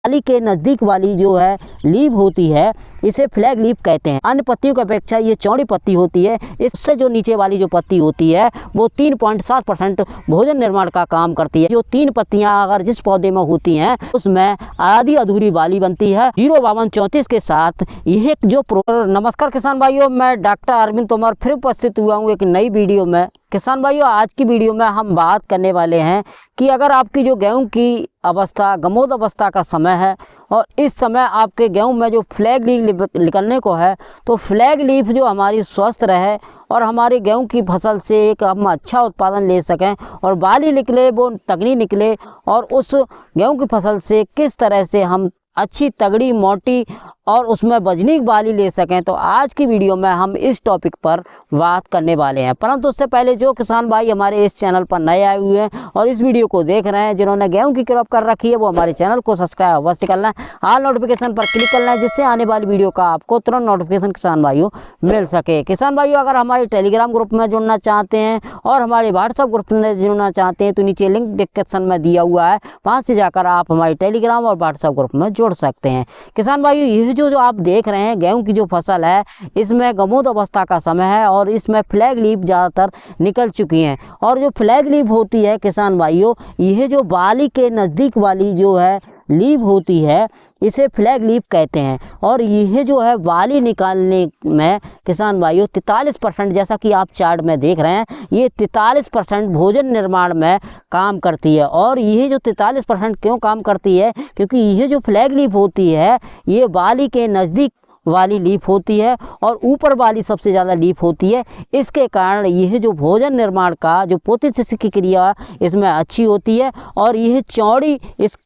बाली के नज़दीक वाली जो है लीफ होती है इसे फ्लैग लीफ कहते हैं। अन्य पत्तियों की अपेक्षा ये चौड़ी पत्ती होती है। इससे जो नीचे वाली जो पत्ती होती है वो 3.7% भोजन निर्माण का काम करती है। जो 3 पत्तियां अगर जिस पौधे में होती हैं उसमें आधी अधूरी बाली बनती है। 05234 के साथ यह जो नमस्कार किसान भाइयों, मैं डॉक्टर अरविंद तोमर फिर उपस्थित हुआ हूँ एक नई वीडियो में। किसान भाइयों, आज की वीडियो में हम बात करने वाले हैं कि अगर आपकी जो गेहूं की अवस्था गमोद अवस्था का समय है और इस समय आपके गेहूं में जो फ्लैग लीफ निकलने को है, तो फ्लैग लीफ जो हमारी स्वस्थ रहे और हमारी गेहूं की फसल से एक हम अच्छा उत्पादन ले सकें और बाली निकले वो तगड़ी निकले और उस गेहूं की फसल से किस तरह से हम अच्छी तगड़ी मोटी और उसमें वजनीक बाली ले सकें, तो आज की वीडियो में हम इस टॉपिक पर बात करने वाले हैं। परंतु उससे पहले जो किसान भाई हमारे इस चैनल पर नए आए हुए हैं और इस वीडियो को देख रहे हैं, जिन्होंने गेहूं की क्रॉप कर रखी है, वो हमारे चैनल को सब्सक्राइब अवश्य करना है, ऑल नोटिफिकेशन पर क्लिक करना है, जिससे आने वाली वीडियो का आपको तुरंत नोटिफिकेशन किसान भाइयों मिल सके। किसान भाइयों, अगर हमारे टेलीग्राम ग्रुप में जुड़ना चाहते हैं और हमारे व्हाट्सएप ग्रुप में जुड़ना चाहते हैं तो नीचे लिंक डिस्क्रिप्शन में दिया हुआ है, वहाँ से जाकर आप हमारे टेलीग्राम और व्हाट्सएप ग्रुप में जुड़ सकते हैं। किसान भाइयों, ये जो आप देख रहे हैं गेहूं की जो फसल है इसमें गमोद अवस्था का समय है और इसमें फ्लैग लीफ ज़्यादातर निकल चुकी हैं। और जो फ्लैग लीफ होती है किसान भाइयों, यह जो बाली के नज़दीक वाली जो है लीफ होती है इसे फ्लैग लीफ कहते हैं। और यह जो है बाली निकालने में किसान भाइयों 43%, जैसा कि आप चार्ट में देख रहे हैं, ये 43% भोजन निर्माण में काम करती है। और यह जो 43% क्यों काम करती है, क्योंकि यह जो फ्लैग लीफ होती है ये बाली के नज़दीक वाली लीफ होती है और ऊपर वाली सबसे ज़्यादा लीफ होती है। इसके कारण यह जो भोजन निर्माण का जो पोतिशिष्ट की क्रिया इसमें अच्छी होती है और यह चौड़ी इस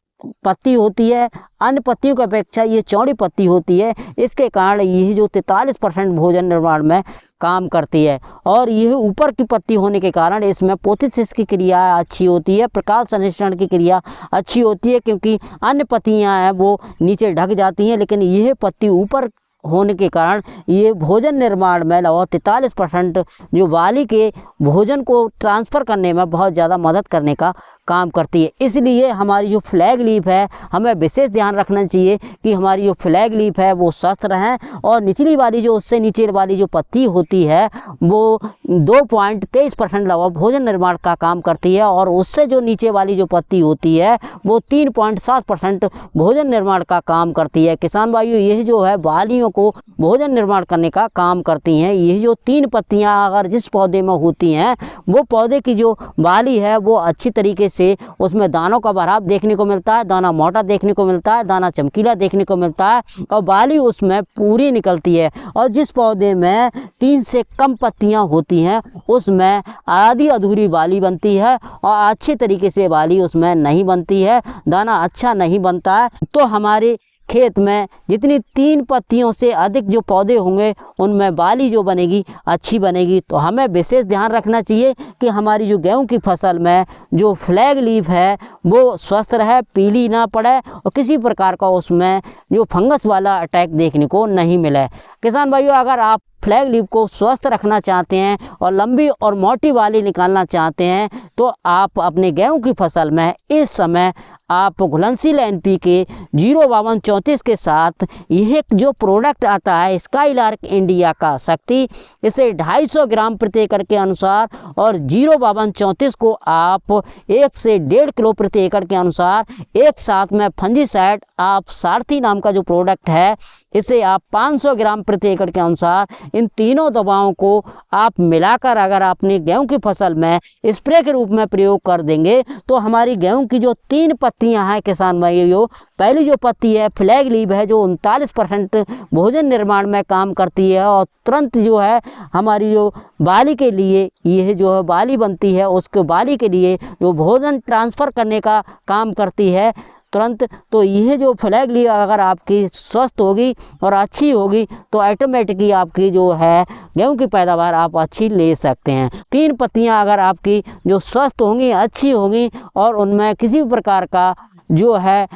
पत्ती होती है। अन्य पत्तियों की अपेक्षा ये चौड़ी पत्ती होती है। इसके कारण यह जो 43% भोजन निर्माण में काम करती है और यह ऊपर की पत्ती होने के कारण इसमें पोतिशिष्ट की क्रिया अच्छी होती है, प्रकाश संश्लेषण की क्रिया अच्छी होती है, क्योंकि अन्य पत्तियां हैं वो नीचे ढक जाती हैं, लेकिन यह पत्ती ऊपर होने के कारण ये भोजन निर्माण में लगभग 43% जो बाली के भोजन को ट्रांसफ़र करने में बहुत ज़्यादा मदद करने का काम करती है। इसलिए हमारी जो फ्लैग लीफ है हमें विशेष ध्यान रखना चाहिए कि हमारी जो फ्लैग लीफ है वो स्वस्थ रहें और निचली वाली जो उससे नीचे वाली जो पत्ती होती है वो 2.23% लगभग भोजन निर्माण का काम करती है और उससे जो नीचे वाली जो पत्ती होती है वो 3.7% भोजन निर्माण का काम करती है। किसान भाइयों, यह जो है बालियों को भोजन निर्माण करने का काम करती हैं। यह जो 3 पत्तियां अगर जिस पौधे में होती हैं वो पौधे की जो बाली है वो अच्छी तरीके से उसमें दानों का भराव देखने को मिलता है, दाना मोटा देखने को मिलता है, दाना चमकीला देखने को मिलता है और बाली उसमें पूरी निकलती है। और जिस पौधे में 3 से कम पत्तियां होती हैं उसमें आधी अधूरी बाली बनती है और अच्छी तरीके से बाली उसमें नहीं बनती है, दाना अच्छा नहीं बनता है। तो हमारे खेत में जितनी 3 पत्तियों से अधिक जो पौधे होंगे उनमें बाली जो बनेगी अच्छी बनेगी। तो हमें विशेष ध्यान रखना चाहिए कि हमारी जो गेहूं की फसल में जो फ्लैग लीफ है वो स्वस्थ रहे, पीली ना पड़े और किसी प्रकार का उसमें जो फंगस वाला अटैक देखने को नहीं मिले। किसान भाइयों, अगर आप फ्लैग लीफ को स्वस्थ रखना चाहते हैं और लंबी और मोटी बाली निकालना चाहते हैं तो आप अपने गेहूं की फसल में इस समय आप घुलनशील NPK 05234 के साथ यह जो प्रोडक्ट आता है स्काईलार्क इंडिया का शक्ति, इसे 250 ग्राम प्रति एकड़ के अनुसार और 05234 को आप 1 से 1.5 किलो प्रति एकड़ के अनुसार एक साथ में फंजीसाइड आप सारथी नाम का जो प्रोडक्ट है इसे आप 500 ग्राम प्रति एकड़ के अनुसार इन तीनों दवाओं को आप मिलाकर अगर आपने गेहूं की फसल में स्प्रे के रूप में प्रयोग कर देंगे तो हमारी गेहूं की जो 3 पत्तियां हैं किसान भाइयों, पहली जो पत्ती है फ्लैग लीफ है जो 39% भोजन निर्माण में काम करती है और तुरंत जो है हमारी जो बाली के लिए यह जो है बाली बनती है उसके बाली के लिए जो भोजन ट्रांसफ़र करने का काम करती है तुरंत। तो यह जो फ्लैग लीफ अगर आपकी स्वस्थ होगी और अच्छी होगी तो ऑटोमेटिकली आपकी जो है गेहूं की पैदावार आप अच्छी ले सकते हैं। 3 पत्तियां अगर आपकी जो स्वस्थ होंगी, अच्छी होंगी और उनमें किसी भी प्रकार का जो है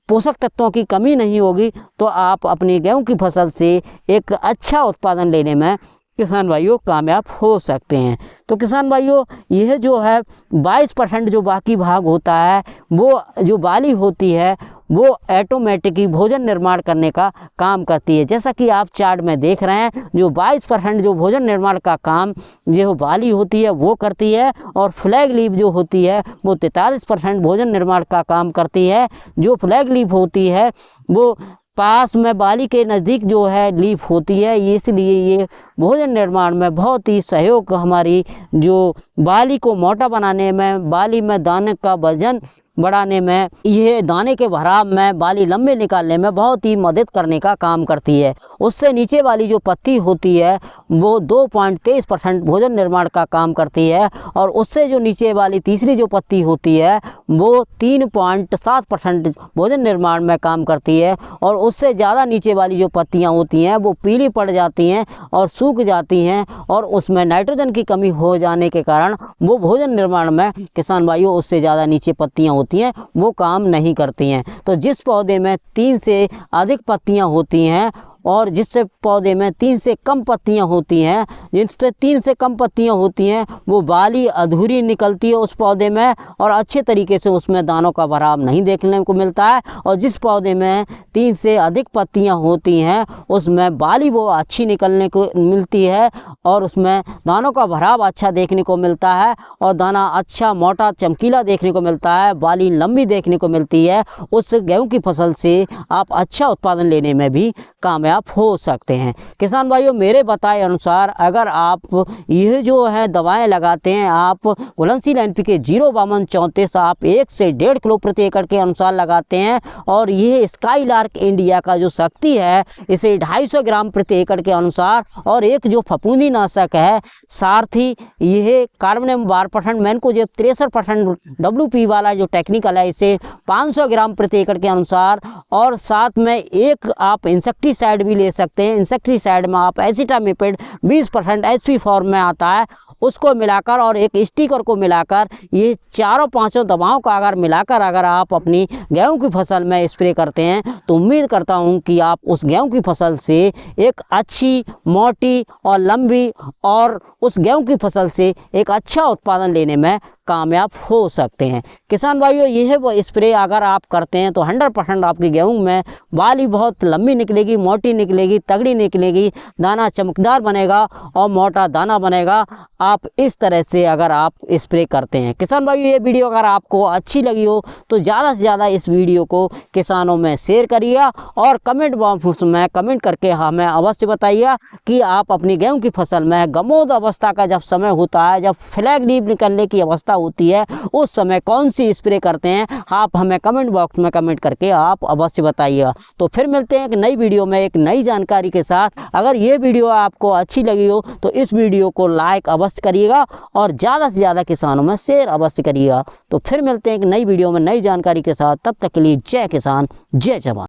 पोषक तत्वों की कमी नहीं होगी तो आप अपनी गेहूं की फसल से एक अच्छा उत्पादन लेने में किसान भाइयों कामयाब हो सकते हैं। तो किसान भाइयों यह जो है 22% जो बाकी भाग होता है वो जो बाली होती है वो ऑटोमेटिक ही भोजन निर्माण करने का काम करती है। जैसा कि आप चार्ट में देख रहे हैं जो 22% जो भोजन निर्माण का काम जो बाली होती है वो करती है, और फ्लैग लीफ जो होती है वो 43% भोजन निर्माण का काम करती है। जो फ्लैग लीफ होती है वो पास में बाली के नज़दीक जो है लीफ होती है, इसलिए ये भोजन निर्माण में बहुत ही सहयोग हमारी जो बाली को मोटा बनाने में, बाली में दाने का वजन बढ़ाने में, यह दाने के भराव में, बाली लंबे निकालने में बहुत ही मदद करने का काम करती है। उससे नीचे वाली जो पत्ती होती है वो 2.23% भोजन निर्माण का काम करती है, और उससे जो नीचे वाली तीसरी जो पत्ती होती है वो 3.7% भोजन निर्माण में काम करती है, और उससे ज़्यादा नीचे वाली जो पत्तियां होती हैं वो पीली पड़ जाती हैं और सूख जाती हैं, और उसमें नाइट्रोजन की कमी हो जाने के कारण वो भोजन निर्माण में किसान भाइयों उससे ज़्यादा नीचे पत्तियां होती हैं वो काम नहीं करती हैं। तो जिस पौधे में 3 से अधिक पत्तियां होती हैं और जिससे पौधे में 3 से कम पत्तियां होती हैं, जिन पे 3 से कम पत्तियां होती हैं वो बाली अधूरी निकलती है उस पौधे में, और अच्छे तरीके से उसमें दानों का भराव नहीं देखने को मिलता है। और जिस पौधे में 3 से अधिक पत्तियां होती हैं उसमें बाली वो अच्छी निकलने को मिलती है, और उसमें दानों का भराव अच्छा देखने को मिलता है, और दाना अच्छा मोटा चमकीला देखने को मिलता है, बाली लंबी देखने को मिलती है। उस गेहूँ की फसल से आप अच्छा उत्पादन लेने में भी कामयाब हो सकते हैं। किसान भाइयों मेरे बताए अनुसार अगर आप यह जो है दवाएं लगाते हैं, आप घुलनशील NPK 05234 आप 1 से 1.5 किलो प्रति एकड़ के अनुसार लगाते हैं, और यह स्काईलार्क इंडिया का जो शक्ति है इसे 250 ग्राम प्रति एकड़ के अनुसार, और एक जो फफूंदी नाशक है सारथी यह कार्बनियम 12% मैनकोजेब 63% WP वाला जो टेक्निकल है इसे 500 ग्राम प्रति एकड़ के अनुसार, और साथ में एक आप इंसेक्टिसाइड भी ले सकते हैं। इंसेक्टिसाइड में आप एसिटामिपिड 20% SP फॉर्म में आता है उसको मिलाकर, और एक स्टिकर को मिलाकर, ये चारों पांचों दवाओं का अगर मिलाकर अगर आप अपनी गेहूं की फसल में स्प्रे करते हैं तो उम्मीद करता हूं कि आप उस गेहूं की फसल से एक अच्छी मोटी और लंबी, और उस गेहूं की फसल से एक अच्छा उत्पादन लेने में कामयाब हो सकते हैं। किसान भाइयों यह वो स्प्रे अगर आप करते हैं तो 100% आपकी गेहूं में बाली बहुत लंबी निकलेगी, मोटी निकलेगी, तगड़ी निकलेगी, दाना चमकदार बनेगा और मोटा दाना बनेगा। आप इस तरह से अगर आप स्प्रे करते हैं। किसान भाइयों ये वीडियो अगर आपको अच्छी लगी हो तो ज़्यादा से ज़्यादा इस वीडियो को किसानों में शेयर करिएगा, और कमेंट बॉक्स में कमेंट करके हमें अवश्य बताइए कि आप अपनी गेहूं की फसल में गमोद अवस्था का जब समय होता है, जब फ्लैग लीफ निकलने की अवस्था होती है, उस समय कौन सी स्प्रे करते हैं। आप हमें कमेंट बॉक्स में कमेंट करके आप अवश्य बताइएगा। तो फिर मिलते हैं एक नई वीडियो में एक नई जानकारी के साथ। अगर ये वीडियो आपको अच्छी लगी हो तो इस वीडियो को लाइक अवश्य करिएगा और ज़्यादा से ज़्यादा किसानों में शेयर अवश्य करिएगा। तो फिर मिलते हैं एक नई वीडियो में नई जानकारी के साथ। तब तक के लिए जय किसान जय जवान।